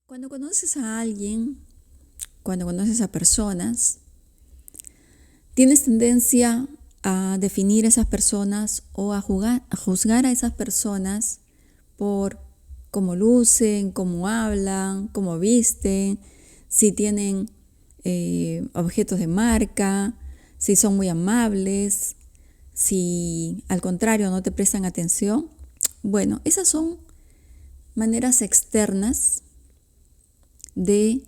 Cuando conoces a alguien, cuando conoces a personas, tienes tendencia a definir a esas personas o a juzgar a esas personas por cómo lucen, cómo hablan, cómo visten, si tienen objetos de marca, si son muy amables, si al contrario no te prestan atención. Bueno, esas son maneras externas de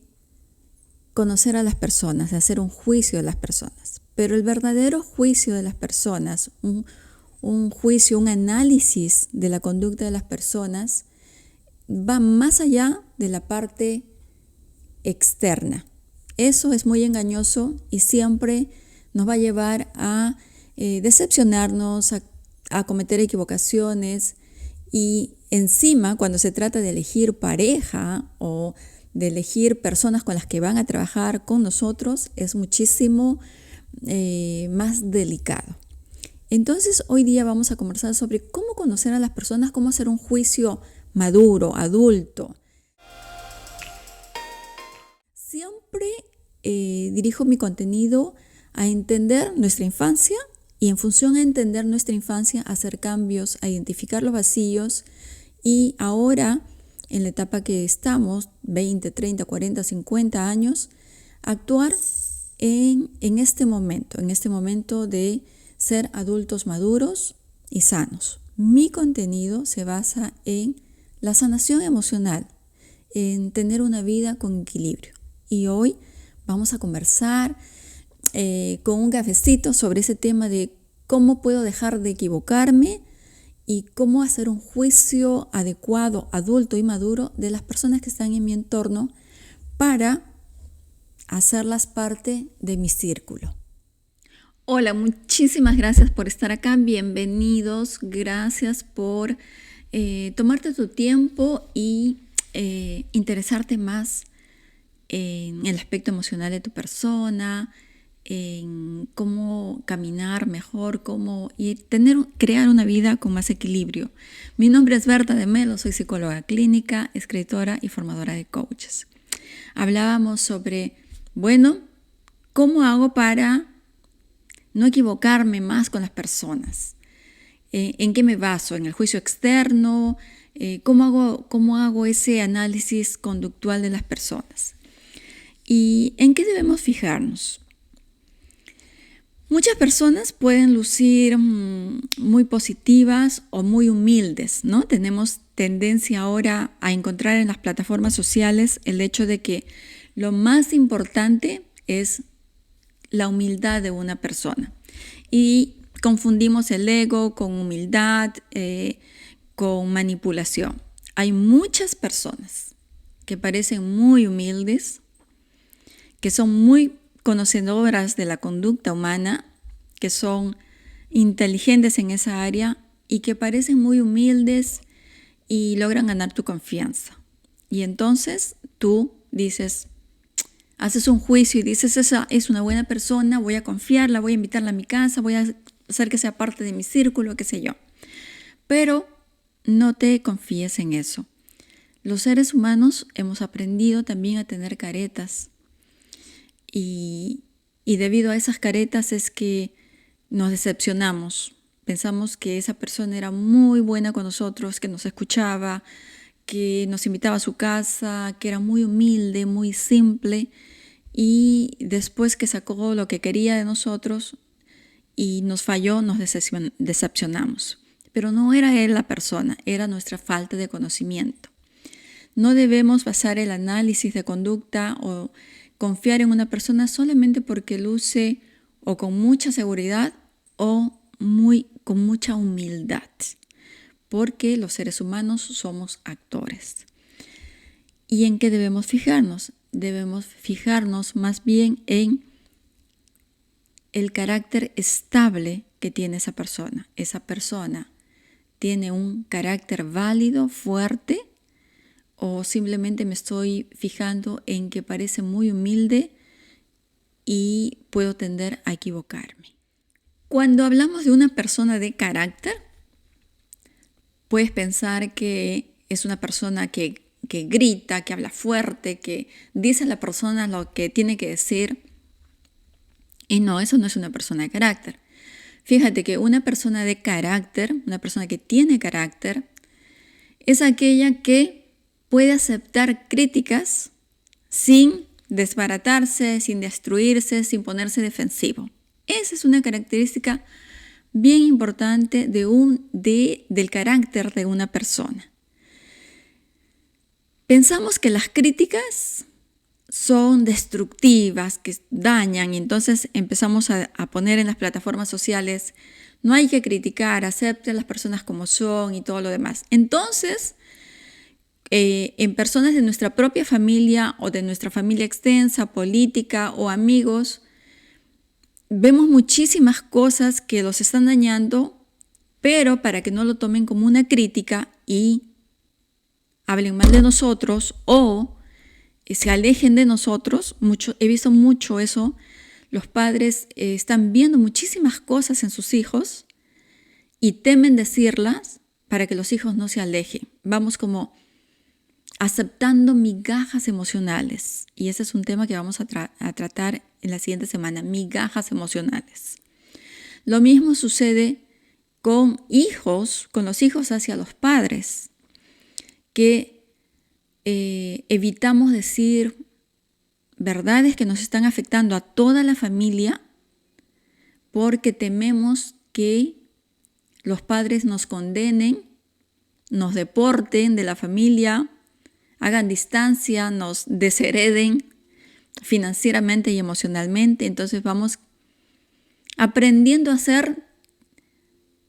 conocer a las personas, de hacer un juicio de las personas. Pero el verdadero juicio de las personas, un juicio, un análisis de la conducta de las personas, va más allá de la parte externa. Eso es muy engañoso y siempre nos va a llevar a decepcionarnos, a cometer equivocaciones y encima cuando se trata de elegir pareja o de elegir personas con las que van a trabajar con nosotros es muchísimo más delicado. Entonces hoy día vamos a conversar sobre cómo conocer a las personas, cómo hacer un juicio maduro, adulto. Siempre dirijo mi contenido a entender nuestra infancia y en función a entender nuestra infancia, hacer cambios, a identificar los vacíos y ahora en la etapa que estamos, 20, 30, 40, 50 años, actuar en este momento de ser adultos maduros y sanos. Mi contenido se basa en la sanación emocional, en tener una vida con equilibrio. Y hoy vamos a conversar con un cafecito sobre ese tema de cómo puedo dejar de equivocarme y cómo hacer un juicio adecuado, adulto y maduro de las personas que están en mi entorno para hacerlas parte de mi círculo. Hola, muchísimas gracias por estar acá, bienvenidos, gracias por tomarte tu tiempo y interesarte más en el aspecto emocional de tu persona, en cómo caminar mejor, cómo crear una vida con más equilibrio. Mi nombre es Berta de Melo, soy psicóloga clínica, escritora y formadora de coaches. Hablábamos sobre, ¿cómo hago para no equivocarme más con las personas? ¿En qué me baso? ¿En el juicio externo? ¿Cómo hago ese análisis conductual de las personas? ¿Y en qué debemos fijarnos? Muchas personas pueden lucir muy positivas o muy humildes, ¿no? Tenemos tendencia ahora a encontrar en las plataformas sociales el hecho de que lo más importante es la humildad de una persona. Y confundimos el ego con humildad, con manipulación. Hay muchas personas que parecen muy humildes, que son muy conocedoras de la conducta humana, que son inteligentes en esa área y que parecen muy humildes y logran ganar tu confianza. Y entonces tú dices, haces un juicio y dices, esa es una buena persona, voy a confiarla, voy a invitarla a mi casa, voy a hacer que sea parte de mi círculo, qué sé yo. Pero no te confíes en eso. Los seres humanos hemos aprendido también a tener caretas. Y debido a esas caretas es que nos decepcionamos. Pensamos que esa persona era muy buena con nosotros, que nos escuchaba, que nos invitaba a su casa, que era muy humilde, muy simple. Y después que sacó lo que quería de nosotros y nos falló, nos decepcionamos. Pero no era él la persona, era nuestra falta de conocimiento. No debemos basar el análisis de conducta o confiar en una persona solamente porque luce o con mucha seguridad o con mucha humildad, porque los seres humanos somos actores. ¿Y en qué debemos fijarnos? Debemos fijarnos más bien en el carácter estable que tiene esa persona. Esa persona tiene un carácter válido, fuerte, o simplemente me estoy fijando en que parece muy humilde y puedo tender a equivocarme. Cuando hablamos de una persona de carácter, puedes pensar que es una persona que que grita, que habla fuerte, que dice a la persona lo que tiene que decir. Y no, eso no es una persona de carácter. Fíjate que una persona de carácter, una persona que tiene carácter, es aquella que puede aceptar críticas sin desbaratarse, sin destruirse, sin ponerse defensivo. Esa es una característica bien importante del carácter de una persona. Pensamos que las críticas son destructivas, que dañan, y entonces empezamos a poner en las plataformas sociales: no hay que criticar, acepte a las personas como son y todo lo demás. Entonces, en personas de nuestra propia familia o de nuestra familia extensa, política o amigos, vemos muchísimas cosas que los están dañando, pero para que no lo tomen como una crítica y hablen mal de nosotros o se alejen de nosotros, he visto mucho eso. Los padres están viendo muchísimas cosas en sus hijos y temen decirlas para que los hijos no se alejen. Vamos como aceptando migajas emocionales, y ese es un tema que vamos a tratar en la siguiente semana: migajas emocionales. Lo mismo sucede con los hijos hacia los padres, que evitamos decir verdades que nos están afectando a toda la familia porque tememos que los padres nos condenen, nos deporten de la familia, hagan distancia, nos deshereden financieramente y emocionalmente. Entonces vamos aprendiendo a ser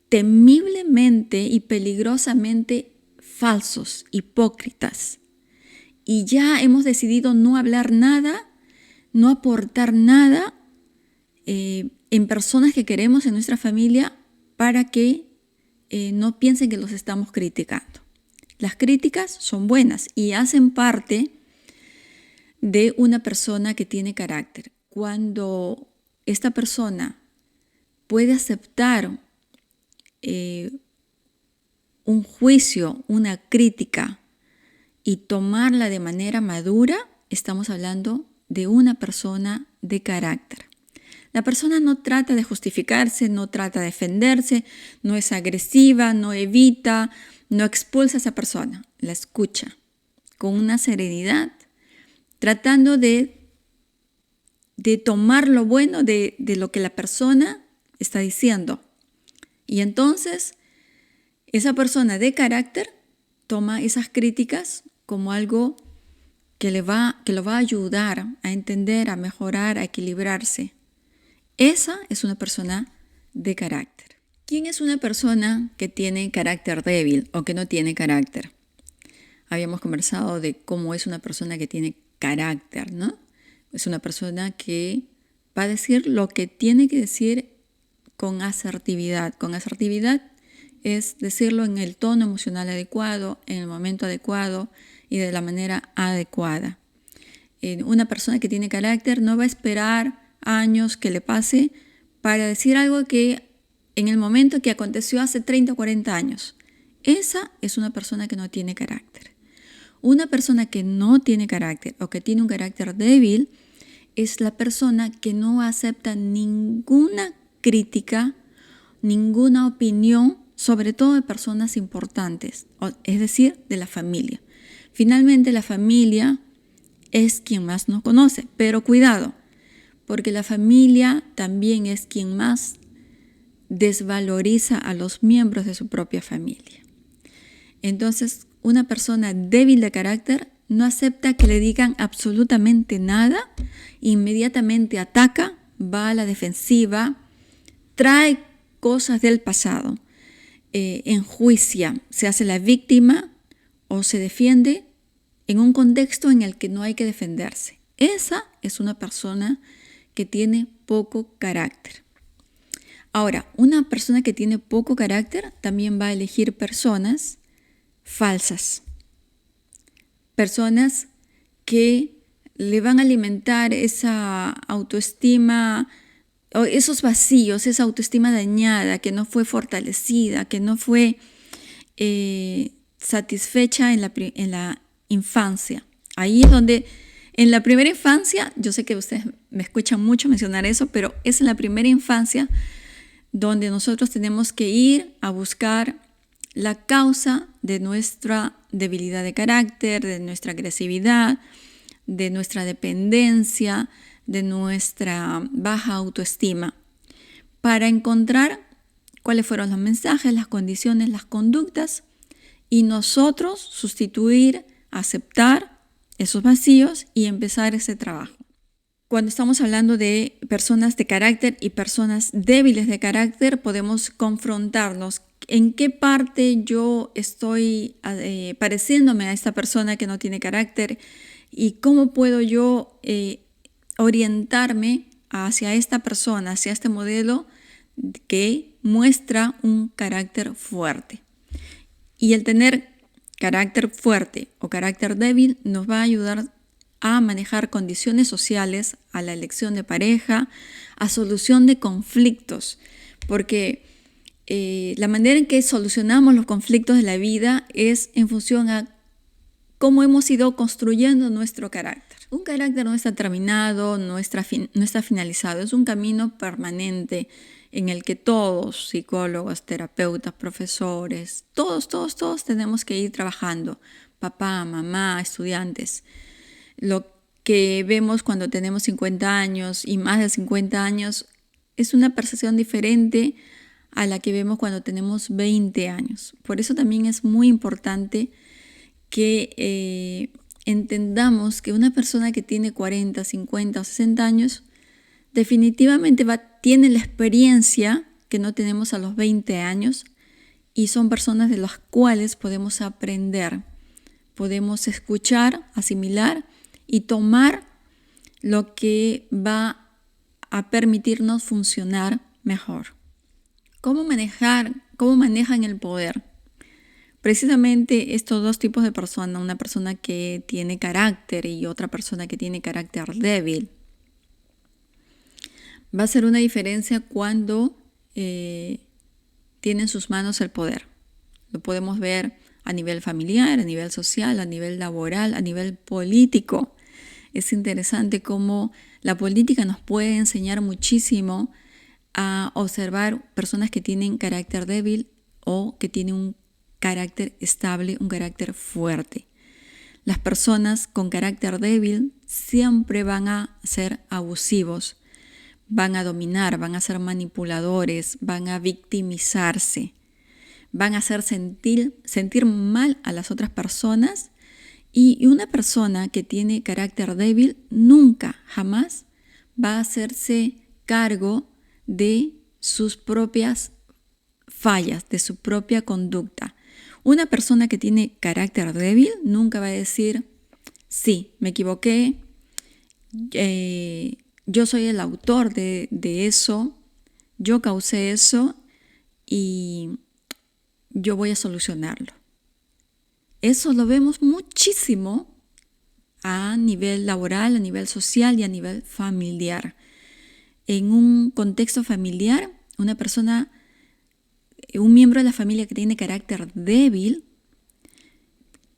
temiblemente y peligrosamente falsos, hipócritas. Y ya hemos decidido no hablar nada, no aportar nada en personas que queremos en nuestra familia para que no piensen que los estamos criticando. Las críticas son buenas y hacen parte de una persona que tiene carácter. Cuando esta persona puede aceptar un juicio, una crítica y tomarla de manera madura, estamos hablando de una persona de carácter. La persona no trata de justificarse, no trata de defenderse, no es agresiva, no evita, no expulsa a esa persona, la escucha con una serenidad, tratando de tomar lo bueno de lo que la persona está diciendo. Y entonces esa persona de carácter toma esas críticas como algo que lo va a ayudar a entender, a mejorar, a equilibrarse. Esa es una persona de carácter. ¿Quién es una persona que tiene carácter débil o que no tiene carácter? Habíamos conversado de cómo es una persona que tiene carácter, ¿no? Es una persona que va a decir lo que tiene que decir con asertividad. Con asertividad es decirlo en el tono emocional adecuado, en el momento adecuado y de la manera adecuada. Una persona que tiene carácter no va a esperar años que le pase para decir algo que en el momento que aconteció hace 30 o 40 años. Esa es una persona que no tiene carácter. Una persona que no tiene carácter o que tiene un carácter débil es la persona que no acepta ninguna crítica, ninguna opinión, sobre todo de personas importantes, es decir, de la familia. Finalmente, la familia es quien más nos conoce, pero cuidado, porque la familia también es quien más desvaloriza a los miembros de su propia familia. Entonces, una persona débil de carácter no acepta que le digan absolutamente nada, inmediatamente ataca, va a la defensiva, trae cosas del pasado, enjuicia, se hace la víctima o se defiende en un contexto en el que no hay que defenderse. Esa es una persona que tiene poco carácter. Ahora, una persona que tiene poco carácter también va a elegir personas falsas, personas que le van a alimentar esa autoestima o esos vacíos, esa autoestima dañada que no fue fortalecida, que no fue satisfecha en infancia. Ahí es donde, en la primera infancia, yo sé que ustedes me escuchan mucho mencionar eso, pero es en la primera infancia donde nosotros tenemos que ir a buscar la causa de nuestra debilidad de carácter, de nuestra agresividad, de nuestra dependencia, de nuestra baja autoestima, para encontrar cuáles fueron los mensajes, las condiciones, las conductas, y nosotros sustituir, aceptar esos vacíos y empezar ese trabajo. Cuando estamos hablando de personas de carácter y personas débiles de carácter, podemos confrontarnos en qué parte yo estoy pareciéndome a esta persona que no tiene carácter y cómo puedo yo orientarme hacia esta persona, hacia este modelo que muestra un carácter fuerte. Y el tener carácter fuerte o carácter débil nos va a ayudar a manejar condiciones sociales, a la elección de pareja, a solución de conflictos, porque la manera en que solucionamos los conflictos de la vida es en función a cómo hemos ido construyendo nuestro carácter. Un carácter no está terminado, no está finalizado, es un camino permanente en el que todos, psicólogos, terapeutas, profesores, todos tenemos que ir trabajando, papá, mamá, estudiantes. Lo que vemos cuando tenemos 50 años y más de 50 años es una percepción diferente a la que vemos cuando tenemos 20 años. Por eso también es muy importante que entendamos que una persona que tiene 40, 50 o 60 años definitivamente tiene la experiencia que no tenemos a los 20 años y son personas de las cuales podemos aprender, podemos escuchar, asimilar y tomar lo que va a permitirnos funcionar mejor. ¿Cómo manejan el poder? Precisamente estos dos tipos de personas, una persona que tiene carácter y otra persona que tiene carácter débil, va a ser una diferencia cuando tiene en sus manos el poder. Lo podemos ver a nivel familiar, a nivel social, a nivel laboral, a nivel político. Es interesante cómo la política nos puede enseñar muchísimo a observar personas que tienen carácter débil o que tienen un carácter estable, un carácter fuerte. Las personas con carácter débil siempre van a ser abusivos, van a dominar, van a ser manipuladores, van a victimizarse, van a hacer sentir mal a las otras personas. Y una persona que tiene carácter débil nunca, jamás va a hacerse cargo de sus propias fallas, de su propia conducta. Una persona que tiene carácter débil nunca va a decir, sí, me equivoqué, yo soy el autor de eso, yo causé eso y yo voy a solucionarlo. Eso lo vemos muchísimo a nivel laboral, a nivel social y a nivel familiar. En un contexto familiar, un miembro de la familia que tiene carácter débil,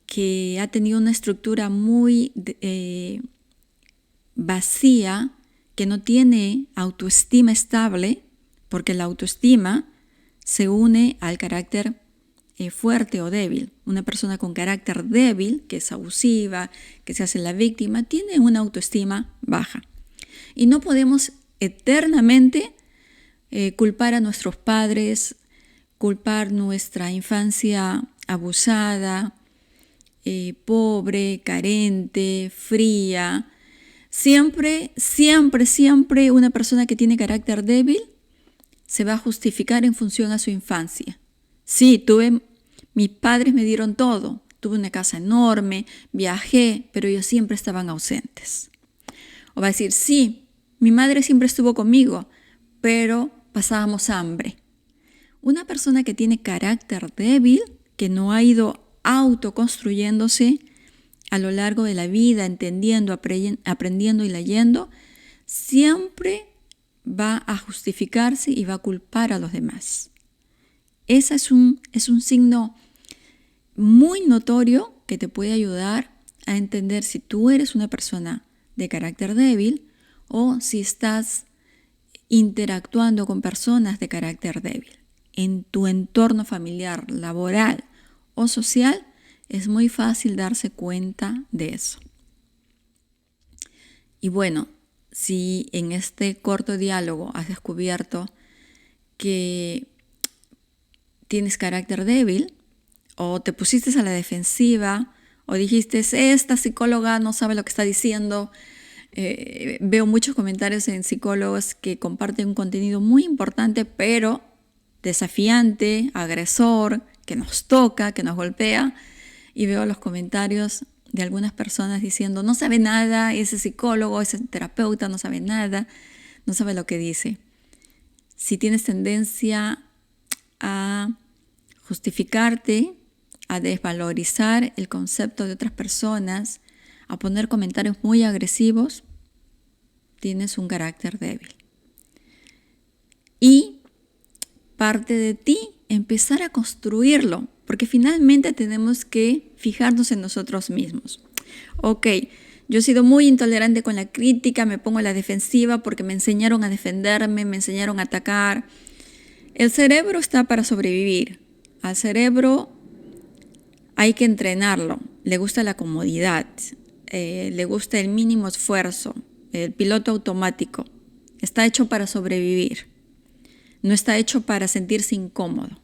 que ha tenido una estructura muy vacía, que no tiene autoestima estable, porque la autoestima se une al carácter fuerte o débil. Una persona con carácter débil, que es abusiva, que se hace la víctima, tiene una autoestima baja. Y no podemos eternamente culpar a nuestros padres, culpar nuestra infancia abusada, pobre, carente, fría. Siempre una persona que tiene carácter débil se va a justificar en función a su infancia. Sí, mis padres me dieron todo, tuve una casa enorme, viajé, pero ellos siempre estaban ausentes. O va a decir, sí, mi madre siempre estuvo conmigo, pero pasábamos hambre. Una persona que tiene carácter débil, que no ha ido autoconstruyéndose a lo largo de la vida, entendiendo, aprendiendo y leyendo, siempre va a justificarse y va a culpar a los demás. Ese es un signo muy notorio que te puede ayudar a entender si tú eres una persona de carácter débil o si estás interactuando con personas de carácter débil. En tu entorno familiar, laboral o social, es muy fácil darse cuenta de eso. Y bueno, si en este corto diálogo has descubierto que tienes carácter débil o te pusiste a la defensiva o dijiste, esta psicóloga no sabe lo que está diciendo. Veo muchos comentarios en psicólogos que comparten un contenido muy importante, pero desafiante, agresor, que nos toca, que nos golpea. Y veo los comentarios de algunas personas diciendo, no sabe nada, ese psicólogo, ese terapeuta no sabe nada, no sabe lo que dice. Si tienes tendencia a justificarte, a desvalorizar el concepto de otras personas, a poner comentarios muy agresivos, tienes un carácter débil. Y parte de ti empezar a construirlo, porque finalmente tenemos que fijarnos en nosotros mismos. Ok, yo he sido muy intolerante con la crítica, me pongo a la defensiva porque me enseñaron a defenderme, me enseñaron a atacar. El cerebro está para sobrevivir. Al cerebro hay que entrenarlo. Le gusta la comodidad, le gusta el mínimo esfuerzo, el piloto automático. Está hecho para sobrevivir. No está hecho para sentirse incómodo.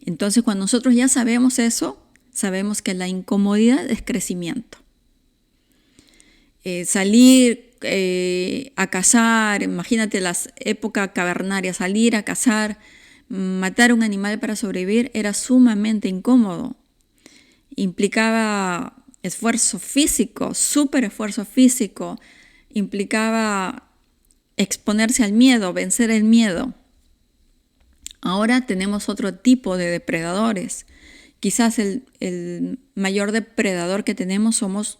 Entonces, cuando nosotros ya sabemos eso, sabemos que la incomodidad es crecimiento. Salir a cazar, imagínate las épocas cavernarias, salir a cazar, matar un animal para sobrevivir era sumamente incómodo. Implicaba esfuerzo físico, súper esfuerzo físico, implicaba exponerse al miedo, vencer el miedo. Ahora tenemos otro tipo de depredadores. Quizás el mayor depredador que tenemos somos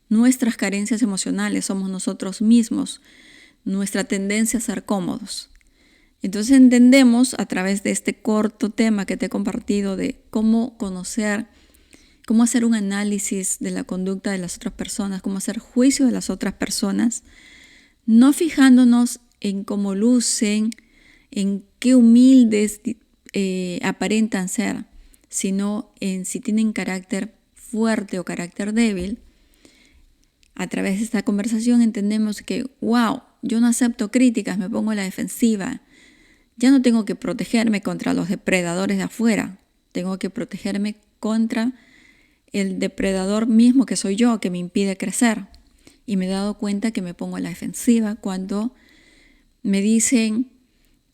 nuestras carencias emocionales, somos nosotros mismos, nuestra tendencia a ser cómodos. Entonces entendemos a través de este corto tema que te he compartido de cómo conocer, cómo hacer un análisis de la conducta de las otras personas, cómo hacer juicio de las otras personas, no fijándonos en cómo lucen, en qué humildes aparentan ser, sino en si tienen carácter fuerte o carácter débil. A través de esta conversación entendemos que, wow, yo no acepto críticas, me pongo a la defensiva. Ya no tengo que protegerme contra los depredadores de afuera, tengo que protegerme contra el depredador mismo que soy yo, que me impide crecer. Y me he dado cuenta que me pongo a la defensiva cuando me dicen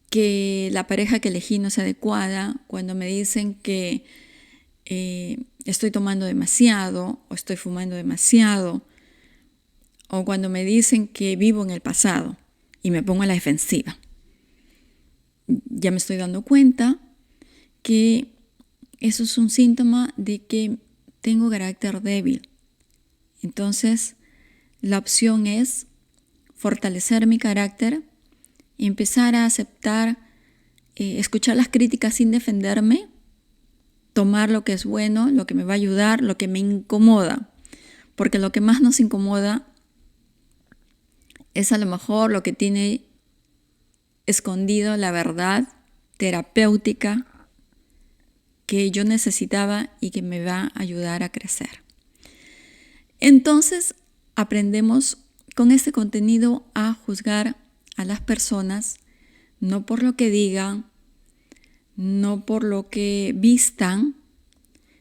que la pareja que elegí no es adecuada, cuando me dicen que estoy tomando demasiado o estoy fumando demasiado, o cuando me dicen que vivo en el pasado y me pongo a la defensiva. Ya me estoy dando cuenta que eso es un síntoma de que tengo carácter débil. Entonces, la opción es fortalecer mi carácter y empezar a aceptar, escuchar las críticas sin defenderme, tomar lo que es bueno, lo que me va a ayudar, lo que me incomoda. Porque lo que más nos incomoda es a lo mejor lo que tiene escondido la verdad terapéutica que yo necesitaba y que me va a ayudar a crecer. Entonces, aprendemos con este contenido a juzgar a las personas no por lo que digan, no por lo que vistan,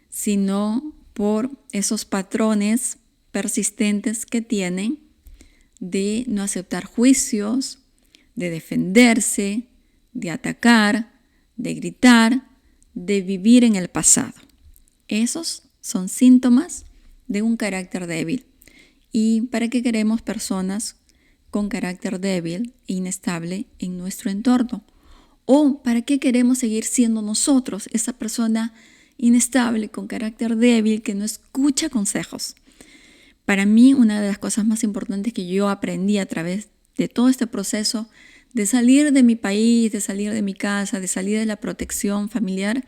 sino por esos patrones persistentes que tienen de no aceptar juicios, de defenderse, de atacar, de gritar, de vivir en el pasado. Esos son síntomas de un carácter débil. ¿Y para qué queremos personas con carácter débil e inestable en nuestro entorno? ¿O para qué queremos seguir siendo nosotros esa persona inestable, con carácter débil, que no escucha consejos? Para mí, una de las cosas más importantes que yo aprendí a través de todo este proceso de salir de mi país, de salir de mi casa, de salir de la protección familiar,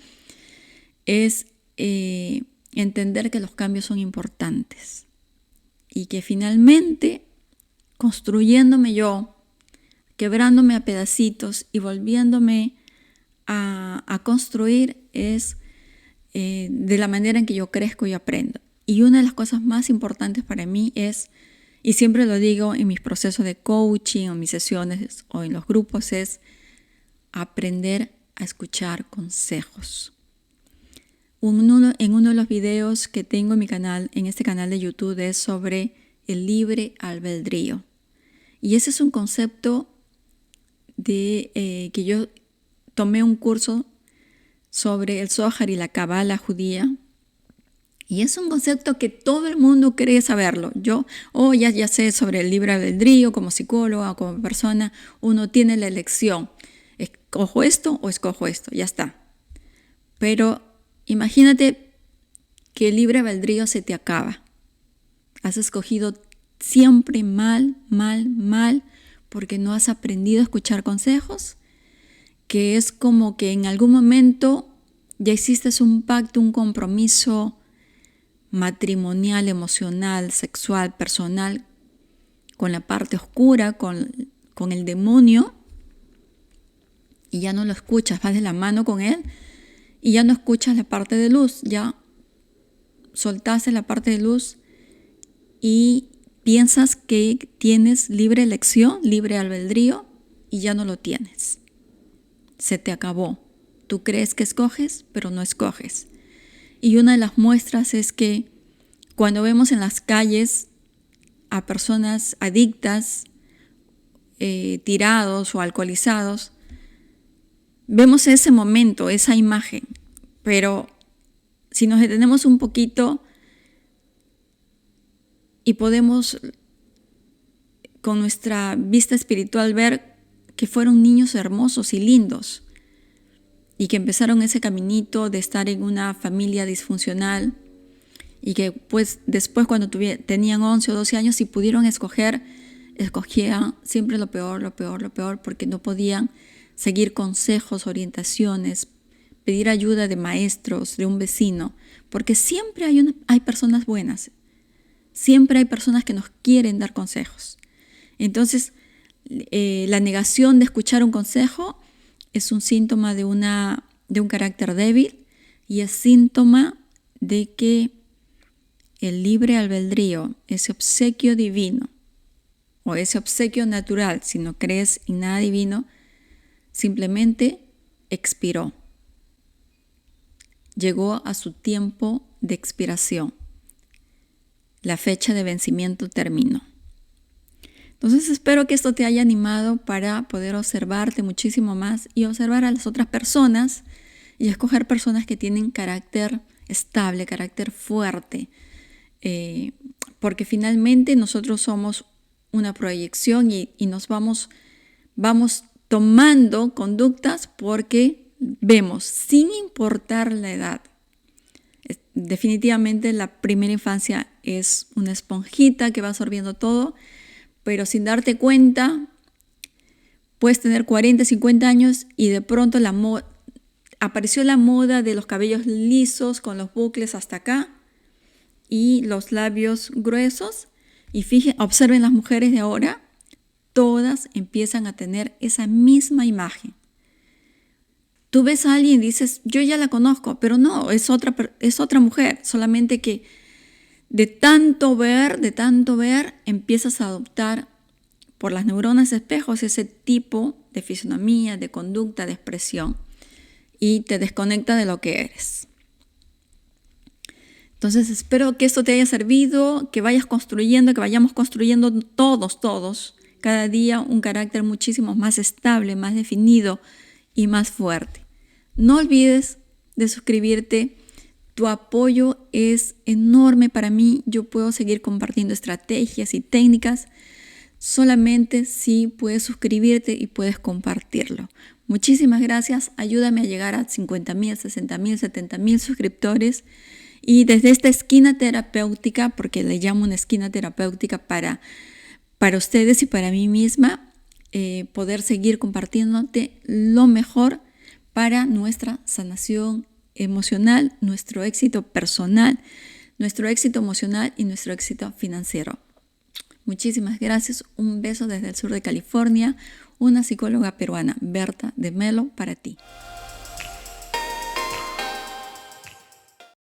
es entender que los cambios son importantes y que finalmente construyéndome yo, quebrándome a pedacitos y volviéndome a construir es de la manera en que yo crezco y aprendo. Y una de las cosas más importantes para mí es, y siempre lo digo en mis procesos de coaching o mis sesiones o en los grupos, es aprender a escuchar consejos. En uno de los videos que tengo en mi canal, en este canal de YouTube, es sobre el libre albedrío. Y ese es un concepto que yo tomé un curso sobre el Zohar y la Kabbalah judía. Y es un concepto que todo el mundo cree saberlo. Yo ya sé sobre el libre albedrío, como psicóloga, como persona, uno tiene la elección. Escojo esto o escojo esto, ya está. Pero imagínate que el libre albedrío se te acaba. Has escogido siempre mal, porque no has aprendido a escuchar consejos, que es como que en algún momento ya hiciste un pacto, un compromiso matrimonial, emocional, sexual, personal, con la parte oscura, con el demonio, y ya no lo escuchas, vas de la mano con él, y ya no escuchas la parte de luz, ya soltaste la parte de luz y piensas que tienes libre elección, libre albedrío, y ya no lo tienes. Se te acabó. Tú crees que escoges, pero no escoges. Y una de las muestras es que cuando vemos en las calles a personas adictas, tirados o alcoholizados, vemos ese momento, esa imagen. Pero si nos detenemos un poquito y podemos con nuestra vista espiritual ver que fueron niños hermosos y lindos y que empezaron ese caminito de estar en una familia disfuncional y que pues después cuando tenían 11 o 12 años, si pudieron escogían siempre lo peor, porque no podían seguir consejos, orientaciones, pedir ayuda de maestros, de un vecino, porque siempre hay personas buenas, siempre hay personas que nos quieren dar consejos. Entonces, la negación de escuchar un consejo es un síntoma de un carácter débil y es síntoma de que el libre albedrío, ese obsequio divino o ese obsequio natural, si no crees en nada divino, simplemente expiró. Llegó a su tiempo de expiración. La fecha de vencimiento terminó. Entonces espero que esto te haya animado para poder observarte muchísimo más y observar a las otras personas y escoger personas que tienen carácter estable, carácter fuerte, porque finalmente nosotros somos una proyección y nos vamos tomando conductas porque vemos, sin importar la edad. Definitivamente la primera infancia es una esponjita que va absorbiendo todo, pero sin darte cuenta, puedes tener 40, 50 años y de pronto apareció la moda de los cabellos lisos con los bucles hasta acá y los labios gruesos. Y observen las mujeres de ahora, todas empiezan a tener esa misma imagen. Tú ves a alguien y dices, yo ya la conozco, pero no, es otra mujer, solamente que de tanto ver, empiezas a adoptar por las neuronas espejos ese tipo de fisonomía, de conducta, de expresión y te desconecta de lo que eres. Entonces espero que esto te haya servido, que vayamos construyendo todos, cada día un carácter muchísimo más estable, más definido y más fuerte. No olvides de suscribirte. Tu apoyo es enorme para mí. Yo puedo seguir compartiendo estrategias y técnicas solamente si puedes suscribirte y puedes compartirlo. Muchísimas gracias. Ayúdame a llegar a 50,000, 60,000, 70,000 suscriptores. Y desde esta esquina terapéutica, porque le llamo una esquina terapéutica para ustedes y para mí misma, poder seguir compartiéndote lo mejor para nuestra sanación emocional, nuestro éxito personal, nuestro éxito emocional y nuestro éxito financiero. Muchísimas gracias. Un beso desde el sur de California. Una psicóloga peruana, Berta de Melo, para ti.